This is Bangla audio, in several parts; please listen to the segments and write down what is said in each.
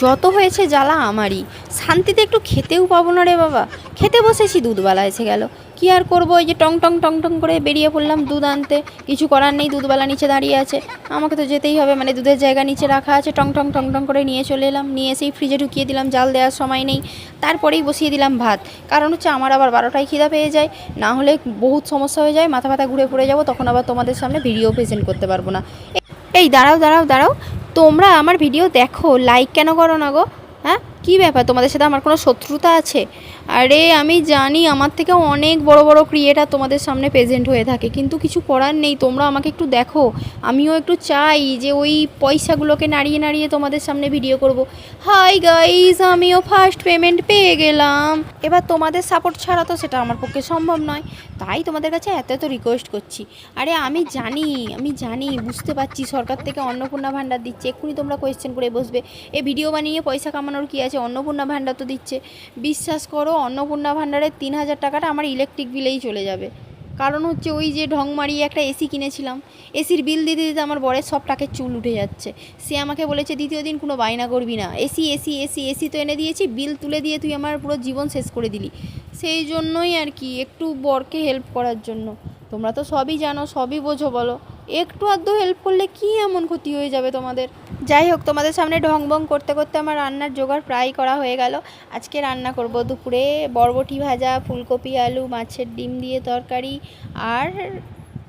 যত হয়েছে জ্বালা আমারই, শান্তিতে একটু খেতেও পাবো না রে বাবা। খেতে বসেছি, দুধওয়ালা এসে গেল। কী আর করবো, ওই যে টং টং টং টং করে বেরিয়ে পড়লাম দুধ আনতে। কিছু করার নেই, দুধওয়ালা নিচে দাঁড়িয়ে আছে, আমাকে তো যেতেই হবে, মানে দুধের জায়গা নিচে রাখা আছে। টং টং টং টং করে নিয়ে চলে এলাম, নিয়ে এসেই ফ্রিজে ঢুকিয়ে দিলাম, জাল দেওয়ার সময় নেই। তারপরেই বসিয়ে দিলাম ভাত, কারণ হচ্ছে আমার আবার 12টায় খিদা পেয়ে যায়, না হলে বহুত সমস্যা হয়ে যায়, মাথা ব্যথা ঘুরে পড়ে যাবো, তখন আবার তোমাদের সামনে ভিডিও প্রেজেন্ট করতে পারবো না। এই দাঁড়াও দাঁড়াও দাঁড়াও, তোমরা আমার ভিডিও দেখো, লাইক কেন করো না গো? হ্যাঁ, কী ব্যাপার, তোমাদের সাথে আমার কোনো শত্রুতা আছে? আরে আমি জানি আমার থেকে অনেক বড় বড় ক্রিয়েটার তোমাদের সামনে প্রেজেন্ট হয়ে থাকে, কিন্তু কিছু করার নেই, তোমরা আমাকে একটু দেখো। আমিও একটু চাই যে ওই পয়সাগুলোকে নাড়িয়ে নাড়িয়ে তোমাদের সামনে ভিডিও করব। হাই গাইজ, আমিও ফার্স্ট পেমেন্ট পেয়ে গেলাম। এবার তোমাদের সাপোর্ট ছাড়া তো সেটা আমার পক্ষে সম্ভব নয়, তাই তোমাদের কাছে এত এত রিকোয়েস্ট করছি। আরে আমি জানি বুঝতে পারছি, সরকার থেকে অন্নপূর্ণা ভাণ্ডার দিচ্ছে, এক্ষুনি তোমরা কোয়েশ্চেন করে বসবে এ ভিডিও বানিয়ে পয়সা কামানোর কী আছে, অন্নপূর্ণা ভাণ্ডার তো দিচ্ছে। বিশ্বাস করো, অন্নপূর্ণা ভাণ্ডারের 3,000 টাকাটা আমার ইলেকট্রিক বিলেই চলে যাবে। কারণ হচ্ছে ওই যে ঢং মারিয়ে একটা এসি কিনেছিলাম, এসির বিল দিতে দিতে আমার বরের সব টাকের চুল উঠে যাচ্ছে। সে আমাকে বলেছে দ্বিতীয় দিন কোনো বায়না করবি না, এসি এসি এসি এসি তো এনে দিয়েছি, বিল তুলে দিয়ে তুই আমার পুরো জীবন শেষ করে দিলি। সেই জন্যই আর কি, একটু বরকে হেল্প করার জন্য। তোমরা তো সবই জানো, সবই বোঝো, বলো একটু আধটু হেল্প করলে কী এমন ক্ষতি হয়ে যাবে তোমাদের? যাই হোক, তোমাদের সামনে ঢং বং করতে করতে আমার রান্নার জোগাড় প্রায় করা হয়ে গেল। আজকে রান্না করব দুপুরে বরবটি ভাজা, ফুলকপি আলু, মাছের ডিম দিয়ে তরকারি, আর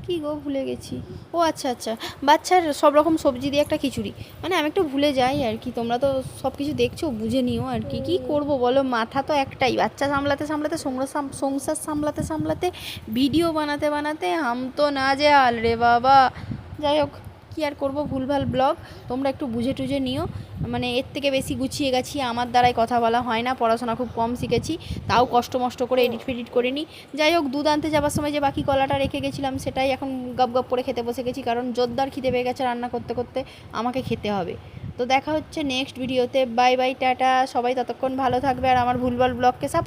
কী গো ভুলে গেছি, ও আচ্ছা আচ্ছা, বাচ্চার সব রকম সবজি দিয়ে একটা খিচুড়ি। মানে আমি একটু ভুলে যাই আর কি, তোমরা তো সব কিছু দেখছো, বুঝে নিও আর কি। কী করবো বলো, মাথা তো একটাই, বাচ্চা সামলাতে সামলাতে, সংসার সামলাতে সামলাতে, ভিডিও বানাতে বানাতে হাম তো না যে হাল রে বাবা। যাই হোক, কী আর করবো, ভুলভাল ব্লগ, তোমরা একটু বুঝে টুঝে নিও। মানে এর থেকে বেশি গুছিয়ে গেছি আমার দ্বারাই কথা বলা হয় না, পড়াশোনা খুব কম শিখেছি, তাও কষ্ট মষ্ট করে এডিট ফেডিট করে নিই। যাই হোক, দুধ আনতে যাবার সময় যে বাকি কলাটা রেখে গেছিলাম, সেটাই এখন গপ গপ করে খেতে বসে গেছি, কারণ জোরদার খিদে পেয়ে গেছে, রান্না করতে করতে আমাকে খেতে হবে। তো দেখা হচ্ছে নেক্সট ভিডিওতে, বাই বাই, টাটা, সবাই ততক্ষণ ভালো থাকবে আর আমার ভুলভাল ব্লগকে সাপোর্ট